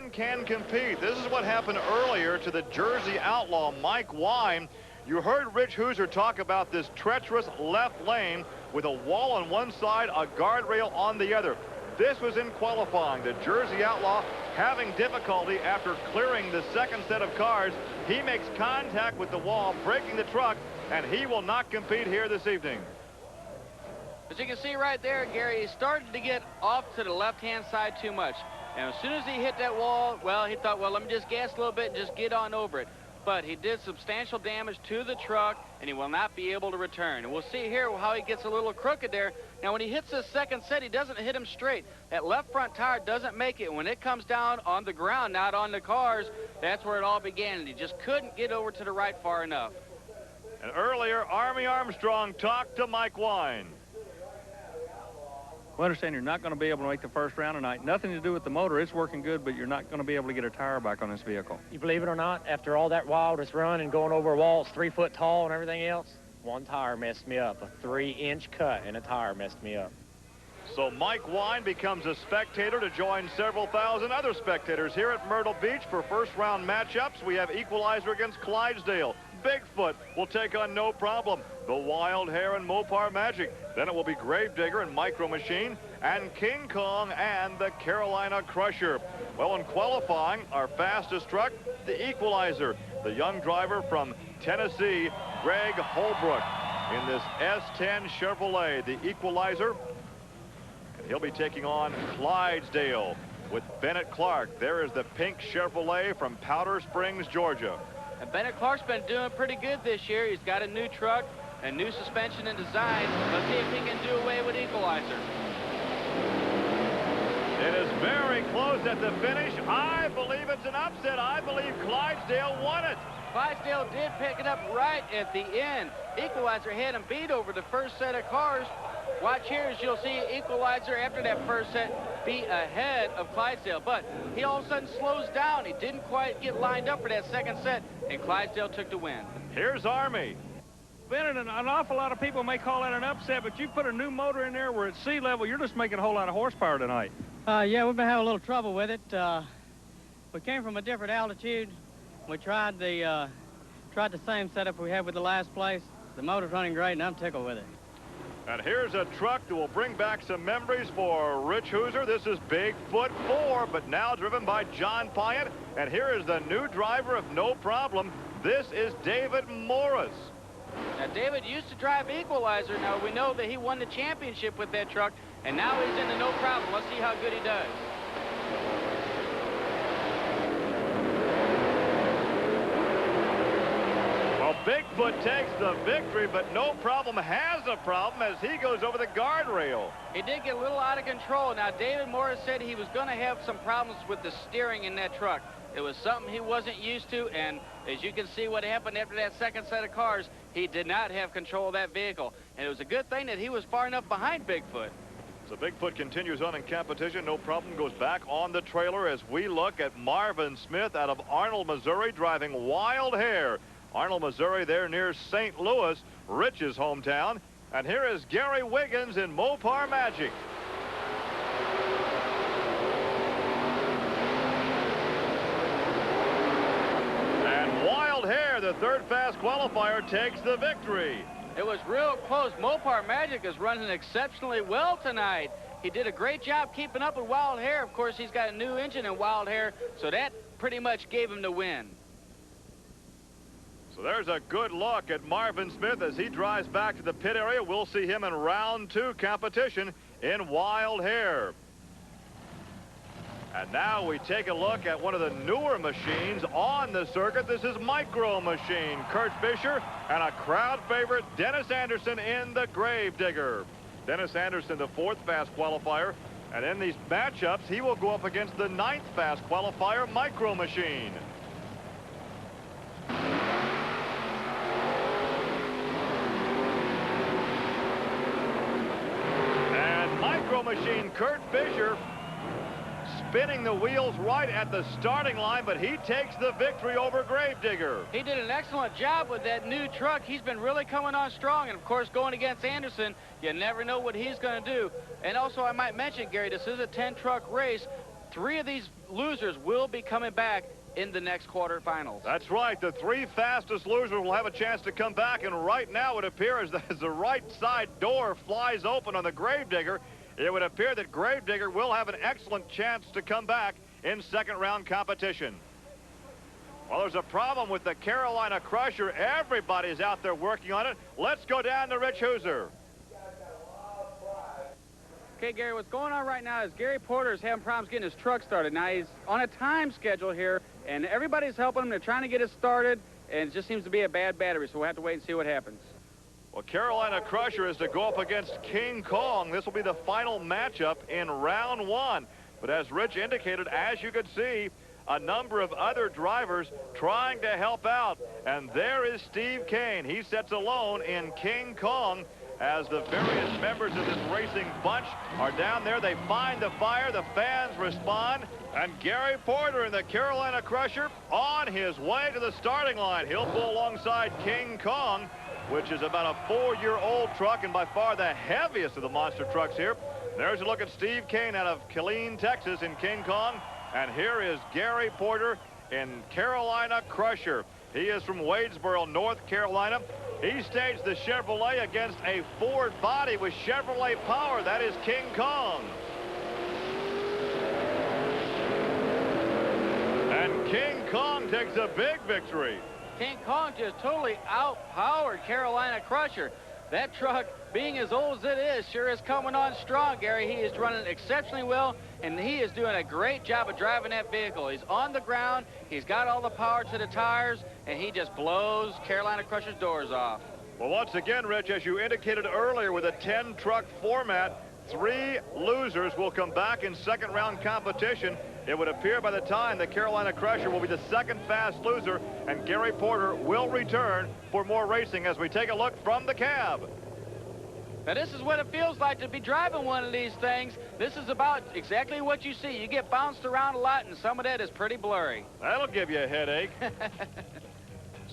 and can compete. This is what happened earlier to the Jersey outlaw, Mike Wine. You heard Rich Hooser talk about this treacherous left lane with a wall on one side, a guardrail on the other. This was in qualifying. The Jersey outlaw having difficulty after clearing the second set of cars. He makes contact with the wall, breaking the truck, and he will not compete here this evening. As you can see right there, Gary, he started to get off to the left-hand side too much. And as soon as he hit that wall, well, he thought, well, let me just gas a little bit and just get on over it. But he did substantial damage to the truck, and he will not be able to return. And we'll see here how he gets a little crooked there. Now, when he hits this second set, he doesn't hit him straight. That left front tire doesn't make it. When it comes down on the ground, not on the cars, that's where it all began. And he just couldn't get over to the right far enough. And earlier, Army Armstrong talked to Mike Wine. We understand you're not going to be able to make the first round tonight. Nothing to do with the motor. It's working good, but you're not going to be able to get a tire back on this vehicle. You believe it or not, after all that wildest run and going over a wall, it's 3 foot tall and everything else, one tire messed me up. A 3-inch cut in a tire messed me up. So Mike Wine becomes a spectator to join several thousand other spectators here at Myrtle Beach for first round matchups. We have Equalizer against Clydesdale. Bigfoot will take on No Problem, the Wild Hare and Mopar Magic. Then it will be Gravedigger and Micro Machine, and King Kong and the Carolina Crusher. Well, in qualifying, our fastest truck, the Equalizer, the young driver from Tennessee, Greg Holbrook, in this S10 Chevrolet, the Equalizer. And he'll be taking on Clydesdale with Bennett Clark. There is the pink Chevrolet from Powder Springs, Georgia. And Bennett Clark's been doing pretty good this year. He's got a new truck, a new suspension and design. Let's see if he can do away with Equalizer. It is very close at the finish. I believe it's an upset. I believe Clydesdale won it. Clydesdale did pick it up right at the end. Equalizer had him beat over the first set of cars. Watch here as you'll see Equalizer after that first set be ahead of Clydesdale, but he all of a sudden slows down. He didn't quite get lined up for that second set, and Clydesdale took the win. Here's Army. Bennett, an awful lot of people may call that an upset, but you put a new motor in there. We're at sea level. You're just making a whole lot of horsepower tonight. Yeah, we've been having a little trouble with it. We came from a different altitude. We tried the same setup we had with the last place. The motor's running great, and I'm tickled with it. And here's a truck that will bring back some memories for Rich Hooser. This is Bigfoot 4, but now driven by John Pyatt. And here is the new driver of No Problem. This is David Morris. Now, David used to drive Equalizer. Now, we know that he won the championship with that truck, and now he's in the No Problem. Let's see how good he does. Well, Bigfoot takes the victory, but No Problem has a problem as he goes over the guardrail. He did get a little out of control. Now, David Morris said he was going to have some problems with the steering in that truck. It was something he wasn't used to, and as you can see what happened after that second set of cars, he did not have control of that vehicle. And it was a good thing that he was far enough behind Bigfoot. So Bigfoot continues on in competition. No Problem goes back on the trailer as we look at Marvin Smith out of Arnold, Missouri, driving Wild Hare. Arnold, Missouri, there near St. Louis, Rich's hometown. And here is Gary Wiggins in Mopar Magic. And Wild Hare, the third fast qualifier, takes the victory. It was real close. Mopar Magic is running exceptionally well tonight. He did a great job keeping up with Wild Hare. Of course, he's got a new engine in Wild Hare, so that pretty much gave him the win. So there's a good look at Marvin Smith as he drives back to the pit area. We'll see him in round 2 competition in Wild Hare. And now we take a look at one of the newer machines on the circuit. This is Micro Machine. Kurt Fisher and a crowd favorite, Dennis Anderson in the Gravedigger. Dennis Anderson, the 4th fast qualifier. And in these matchups, he will go up against the 9th fast qualifier, Micro Machine. And Micro Machine, Kurt Fisher, spinning the wheels right at the starting line, but he takes the victory over Gravedigger. He did an excellent job with that new truck. He's been really coming on strong, and of course going against Anderson, you never know what he's going to do. And also I might mention, Gary, this is a 10-truck race. 3 of these losers will be coming back in the next quarterfinals. That's right. The 3 fastest losers will have a chance to come back, and right now it appears that as the right side door flies open on the Gravedigger, it would appear that Gravedigger will have an excellent chance to come back in second-round competition. Well, there's a problem with the Carolina Crusher. Everybody's out there working on it. Let's go down to Rich Hooser. Okay, Gary, what's going on right now is Gary Porter is having problems getting his truck started. Now, he's on a time schedule here, and everybody's helping him. They're trying to get it started, and it just seems to be a bad battery, so we'll have to wait and see what happens. Well, Carolina Crusher is to go up against King Kong. This will be the final matchup in round 1. But as Rich indicated, as you could see, a number of other drivers trying to help out. And there is Steve Kane. He sits alone in King Kong as the various members of this racing bunch are down there. They find the fire, the fans respond, and Gary Porter in the Carolina Crusher on his way to the starting line. He'll pull alongside King Kong, which is about a 4-year-old truck and by far the heaviest of the monster trucks here. There's a look at Steve Kane out of Killeen, Texas in King Kong, and here is Gary Porter in Carolina Crusher. He is from Wadesboro, North Carolina. He staged the Chevrolet against a Ford body with Chevrolet power. That is King Kong. And King Kong takes a big victory. King Kong just totally outpowered Carolina Crusher. That truck, being as old as it is, sure is coming on strong, Gary. He is running exceptionally well, and he is doing a great job of driving that vehicle. He's on the ground, he's got all the power to the tires, and he just blows Carolina Crusher's doors off. Well, once again, Rich, as you indicated earlier, with a 10-truck format, 3 losers will come back in second-round competition. It would appear by the time the Carolina Crusher will be the second fast loser, and Gary Porter will return for more racing as we take a look from the cab. Now, this is what it feels like to be driving one of these things. This is about exactly what you see. You get bounced around a lot, and some of that is pretty blurry. That'll give you a headache.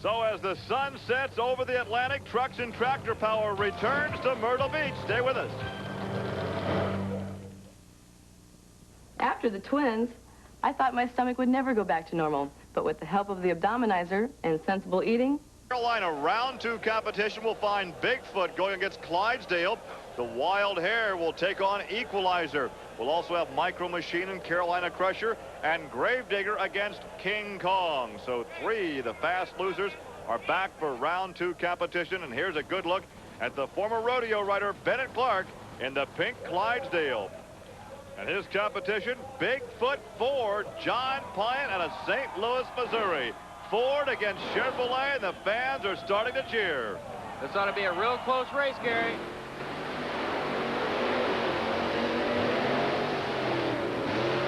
So as the sun sets over the Atlantic, Trucks and Tractor Power returns to Myrtle Beach. Stay with us. After the twins, I thought my stomach would never go back to normal. But with the help of the Abdominizer and sensible eating... Carolina round 2 competition will find Bigfoot going against Clydesdale. The Wild Hare will take on Equalizer. We'll also have Micro Machine and Carolina Crusher and Gravedigger against King Kong. So 3, the fast losers, are back for round 2 competition. And here's a good look at the former rodeo rider Bennett Clark in the pink Clydesdale. And his competition, Bigfoot Ford, John Pyatt out of St. Louis, Missouri. Ford against Chevrolet, and the fans are starting to cheer. This ought to be a real close race, Gary.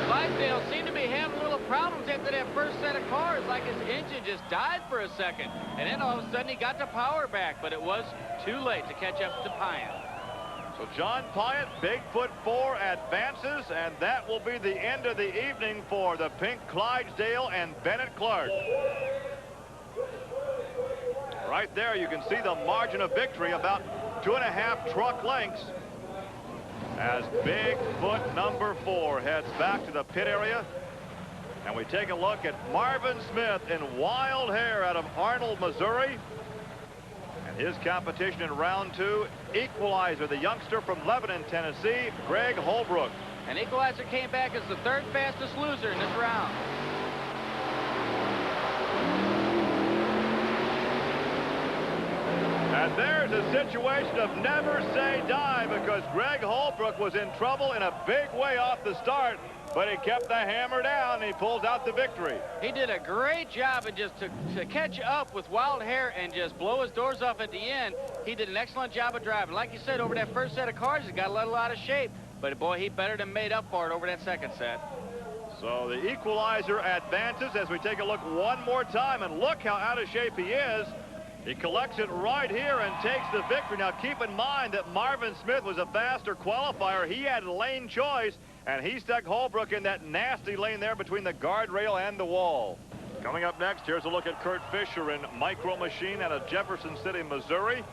Clydesdale seemed to be having little problems after that first set of cars, like his engine just died for a second. And then all of a sudden he got the power back, but it was too late to catch up to Pyatt. So John Pyatt, Bigfoot 4 advances, and that will be the end of the evening for the pink Clydesdale and Bennett Clark. Right there, you can see the margin of victory, about 2.5 truck lengths, as Bigfoot number 4 heads back to the pit area. And we take a look at Marvin Smith in Wild Hare out of Arnold, Missouri. His competition in round 2, Equalizer, the youngster from Lebanon, Tennessee, Greg Holbrook. And Equalizer came back as the 3rd fastest loser in this round. And there's a situation of never say die, because Greg Holbrook was in trouble in a big way off the start, but he kept the hammer down, and he pulls out the victory. He did a great job, and just to catch up with Wild Hare and just blow his doors off at the end, he did an excellent job of driving. Like you said, over that first set of cars, he got a little out of shape, but boy, he better than made up for it over that second set. So the Equalizer advances as we take a look one more time, and look how out of shape he is. He collects it right here and takes the victory. Now, keep in mind that Marvin Smith was a faster qualifier. He had lane choice, and he stuck Holbrook in that nasty lane there between the guardrail and the wall. Coming up next, here's a look at Kurt Fisher in Micro Machine out of Jefferson City, Missouri.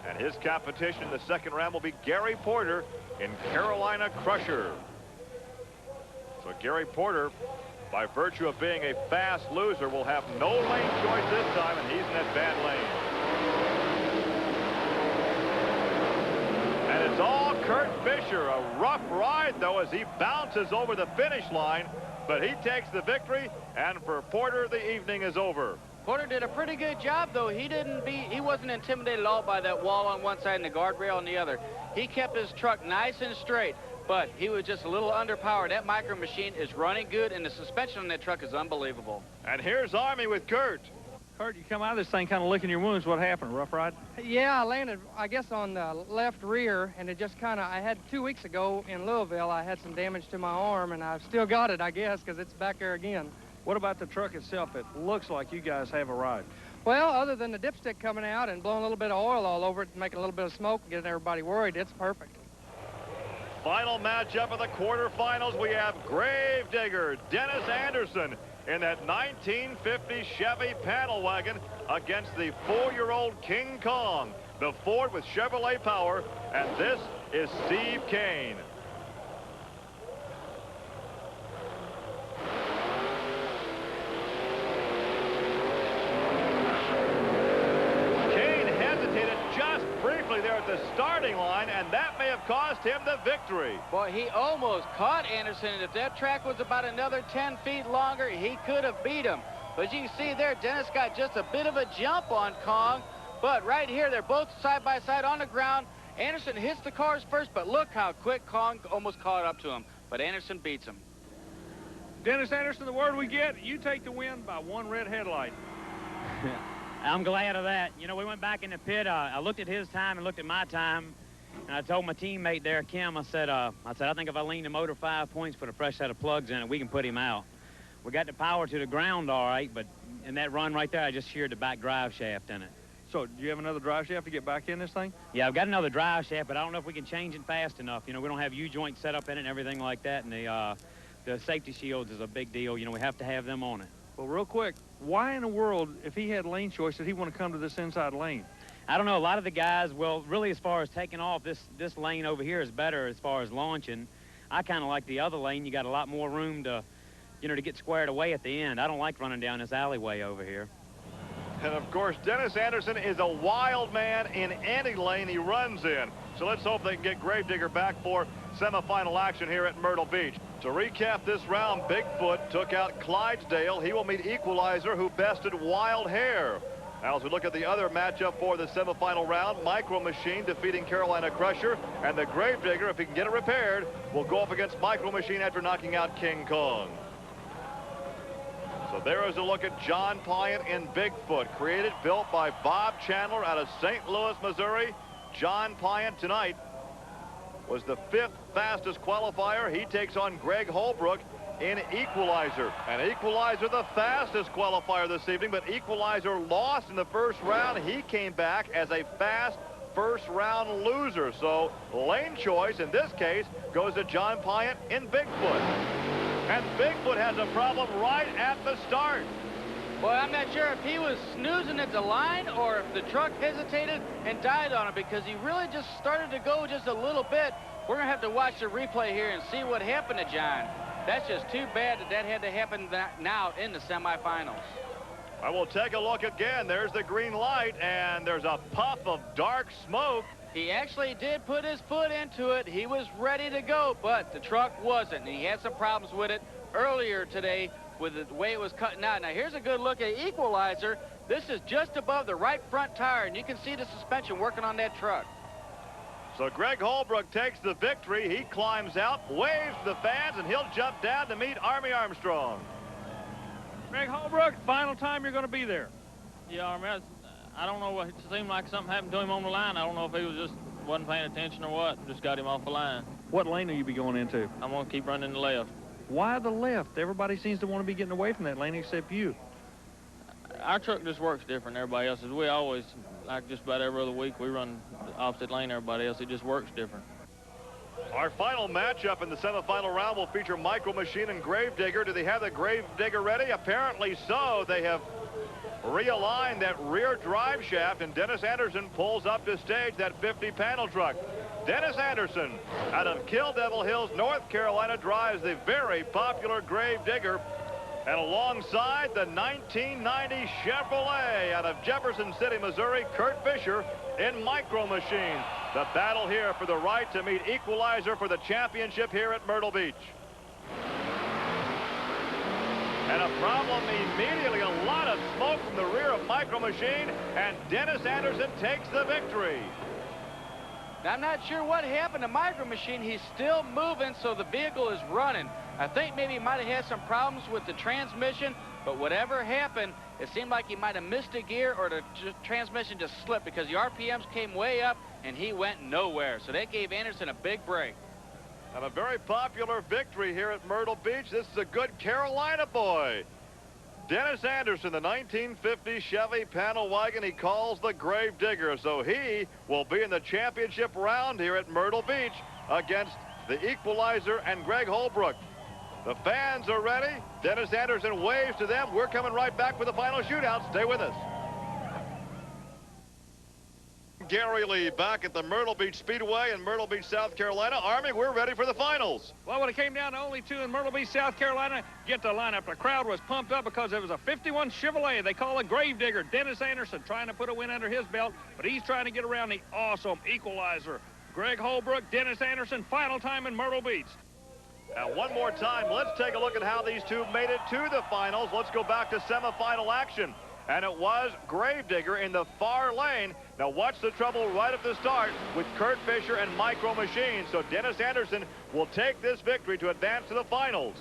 And his competition in the second round will be Gary Porter in Carolina Crusher. So Gary Porter, by virtue of being a fast loser, will have no lane choice this time, and he's in that bad lane. And it's all Kurt Fisher. A rough ride, though, as he bounces over the finish line, but he takes the victory, and for Porter, the evening is over. Porter did a pretty good job, though. He wasn't intimidated at all by that wall on one side and the guardrail on the other. He kept his truck nice and straight, but he was just a little underpowered. That Micro Machine is running good, and the suspension on that truck is unbelievable. And here's Army with Kurt. Kurt, you come out of this thing kind of licking your wounds. What happened? Rough ride? Yeah, I landed, I guess, on the left rear, and it just kind of, I had 2 weeks ago in Louisville, I had some damage to my arm, and I've still got it, I guess, because it's back there again. What about the truck itself? It looks like you guys have a ride. Well, other than the dipstick coming out and blowing a little bit of oil all over it and making a little bit of smoke and getting everybody worried, it's perfect. Final matchup of the quarterfinals, we have Gravedigger Dennis Anderson in that 1950 Chevy panel wagon against the 4-year-old King Kong, the Ford with Chevrolet power, and this is Steve Kane. There at the starting line, and that may have cost him the victory. Boy, he almost caught Anderson. If that track was about another 10 feet longer, he could have beat him. But you can see there, Dennis got just a bit of a jump on Kong. But right here, they're both side by side on the ground. Anderson hits the cars first, but look how quick Kong almost caught up to him. But Anderson beats him. Dennis Anderson, the word we get, you take the win by one red headlight. I'm glad of that. You know, we went back in the pit. I looked at his time and looked at my time, and I told my teammate there, Kim, I said, I think if I lean the motor 5 points, put a fresh set of plugs in it, we can put him out. We got the power to the ground all right, but in that run right there, I just sheared the back drive shaft in it. So, do you have another drive shaft to get back in this thing? Yeah, I've got another drive shaft, but I don't know if we can change it fast enough. You know, we don't have U-joints set up in it and everything like that, and the safety shields is a big deal. You know, we have to have them on it. Well, real quick, why in the world, if he had lane choice, did he want to come to this inside lane? I don't know. A lot of the guys, well, really as far as taking off, this lane over here is better as far as launching. I kind of like the other lane. You got a lot more room to, you know, to get squared away at the end. I don't like running down this alleyway over here. And, of course, Dennis Anderson is a wild man in any lane he runs in. So let's hope they can get Gravedigger back for semifinal action here at Myrtle Beach. To recap this round, Bigfoot took out Clydesdale. He will meet Equalizer, who bested Wild Hare. Now, as we look at the other matchup for the semifinal round, Micro Machine defeating Carolina Crusher, and the Gravedigger, if he can get it repaired, will go up against Micro Machine after knocking out King Kong. So there is a look at John Pyatt in Bigfoot, created, built by Bob Chandler out of St. Louis, Missouri. John Pyatt tonight was the 5th fastest qualifier. He takes on Greg Holbrook in Equalizer. And Equalizer the fastest qualifier this evening, but Equalizer lost in the first round. He came back as a fast first round loser. So lane choice in this case goes to John Pyatt in Bigfoot. And Bigfoot has a problem right at the start. Boy, I'm not sure if he was snoozing at the line or if the truck hesitated and died on him, because he really just started to go just a little bit. We're going to have to watch the replay here and see what happened to John. That's just too bad that had to happen now in the semifinals. I will take a look again. There's the green light, and there's a puff of dark smoke. He actually did put his foot into it. He was ready to go, but the truck wasn't. And he had some problems with it earlier today with the way it was cutting out. Now, here's a good look at Equalizer. This is just above the right front tire, and you can see the suspension working on that truck. So Greg Holbrook takes the victory. He climbs out, waves to the fans, and he'll jump down to meet Army Armstrong. Greg Holbrook, final time you're going to be there. Yeah, Army, I don't know. It seemed like something happened to him on the line. I don't know if he was just wasn't paying attention or what. Just got him off the line. What lane will you be going into? I'm going to keep running the left. Why the left? Everybody seems to want to be getting away from that lane except you. Our truck just works different than everybody else's. We always, like just about every other week, we run the opposite lane than everybody else. It just works different. Our final matchup in the semifinal round will feature Micro Machine and Gravedigger. Do they have the Gravedigger ready? Apparently so. They have realigned that rear drive shaft, and Dennis Anderson pulls up to stage that 50 panel truck. Dennis Anderson out of Kill Devil Hills, North Carolina, drives the very popular Grave Digger. And alongside the 1990 Chevrolet out of Jefferson City, Missouri, Kurt Fisher in Micro Machine. The battle here for the right to meet Equalizer for the championship here at Myrtle Beach. And a problem immediately, a lot of smoke from the rear of Micro Machine, and Dennis Anderson takes the victory. Now, I'm not sure what happened to Micro Machine. He's still moving, so the vehicle is running. I think maybe he might have had some problems with the transmission, but whatever happened, it seemed like he might have missed a gear or the transmission just slipped because the RPMs came way up and he went nowhere. So that gave Anderson a big break. And a very popular victory here at Myrtle Beach. This is a good Carolina boy. Dennis Anderson, the 1950 Chevy panel wagon he calls the Grave Digger. So he will be in the championship round here at Myrtle Beach against the Equalizer and Greg Holbrook. The fans are ready. Dennis Anderson waves to them. We're coming right back with the final shootout. Stay with us. Gary Lee back at the Myrtle Beach Speedway in Myrtle Beach, South Carolina. Army, we're ready for the finals. Well, when it came down to only two in Myrtle Beach, South Carolina, get the lineup. The crowd was pumped up because it was a 51 Chevrolet. They call it Grave Digger. Dennis Anderson trying to put a win under his belt, but he's trying to get around the awesome Equalizer. Greg Holbrook, Dennis Anderson, final time in Myrtle Beach. Now, one more time, let's take a look at how these two made it to the finals. Let's go back to semifinal action. And it was Grave Digger in the far lane. Now watch the trouble right at the start with Kurt Fisher and Micro Machine. So Dennis Anderson will take this victory to advance to the finals.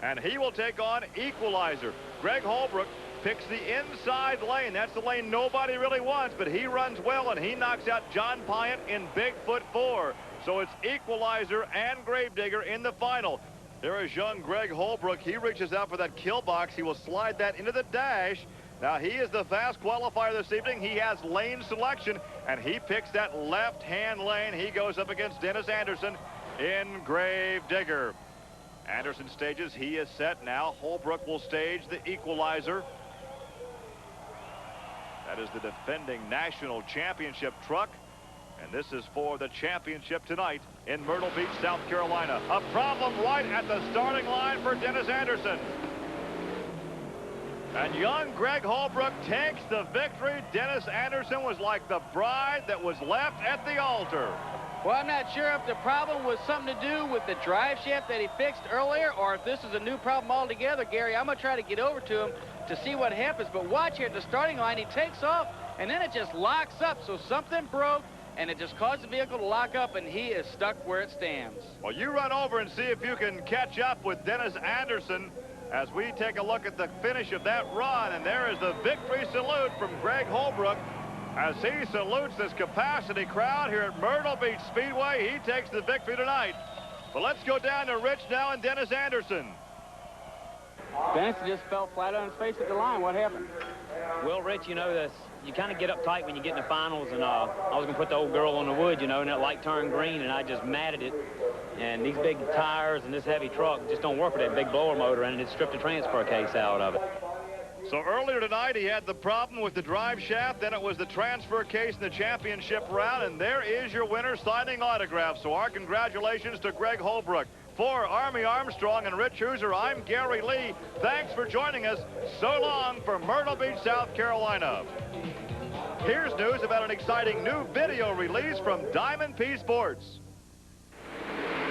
And he will take on Equalizer. Greg Holbrook picks the inside lane. That's the lane nobody really wants, but he runs well and he knocks out John Pyatt in Bigfoot 4. So it's Equalizer and Grave Digger in the final. There is young Greg Holbrook. He reaches out for that kill box. He will slide that into the dash. Now, he is the fast qualifier this evening. He has lane selection, and he picks that left-hand lane. He goes up against Dennis Anderson in Grave Digger. Anderson stages. He is set now. Holbrook will stage the Equalizer. That is the defending national championship truck. And this is for the championship tonight in Myrtle Beach, South Carolina. A problem right at the starting line for Dennis Anderson. And young Greg Holbrook takes the victory. Dennis Anderson was like the bride that was left at the altar. Well, I'm not sure if the problem was something to do with the drive shaft that he fixed earlier or if this is a new problem altogether, Gary. I'm going to try to get over to him to see what happens. But watch here at the starting line. He takes off, and then it just locks up. So something broke, and it just caused the vehicle to lock up, and he is stuck where it stands. Well, you run over and see if you can catch up with Dennis Anderson as we take a look at the finish of that run. And there is the victory salute from Greg Holbrook as he salutes this capacity crowd here at Myrtle Beach Speedway. He takes the victory tonight. But let's go down to Rich now and Dennis Anderson. Dennis just fell flat on his face at the line. What happened? Well, Rich, you know this. You kind of get uptight when you get in the finals, and I was going to put the old girl on the wood, you know, and that light turned green, and I just matted it. And these big tires and this heavy truck just don't work with that big blower motor, and it stripped the transfer case out of it. So earlier tonight, he had the problem with the drive shaft. Then it was the transfer case in the championship round, and there is your winner signing autographs. So our congratulations to Greg Holbrook. For Army Armstrong and Rich Hooser, I'm Gary Lee. Thanks for joining us. So long from Myrtle Beach, South Carolina. Here's news about an exciting new video release from Diamond P Sports.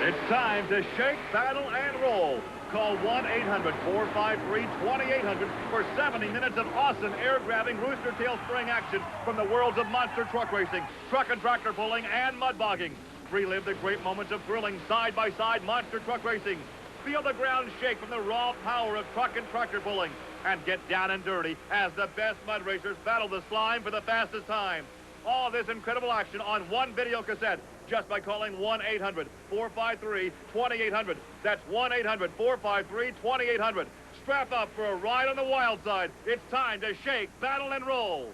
It's time to shake, battle, and roll. Call 1-800-453-2800 for 70 minutes of awesome air-grabbing rooster tail spring action from the worlds of monster truck racing, truck and tractor pulling, and mud bogging. Relive the great moments of thrilling side-by-side monster truck racing. Feel the ground shake from the raw power of truck and tractor pulling. And get down and dirty as the best mud racers battle the slime for the fastest time. All this incredible action on one video cassette just by calling 1-800-453-2800. That's 1-800-453-2800. Strap up for a ride on the wild side. It's time to shake, battle, and roll.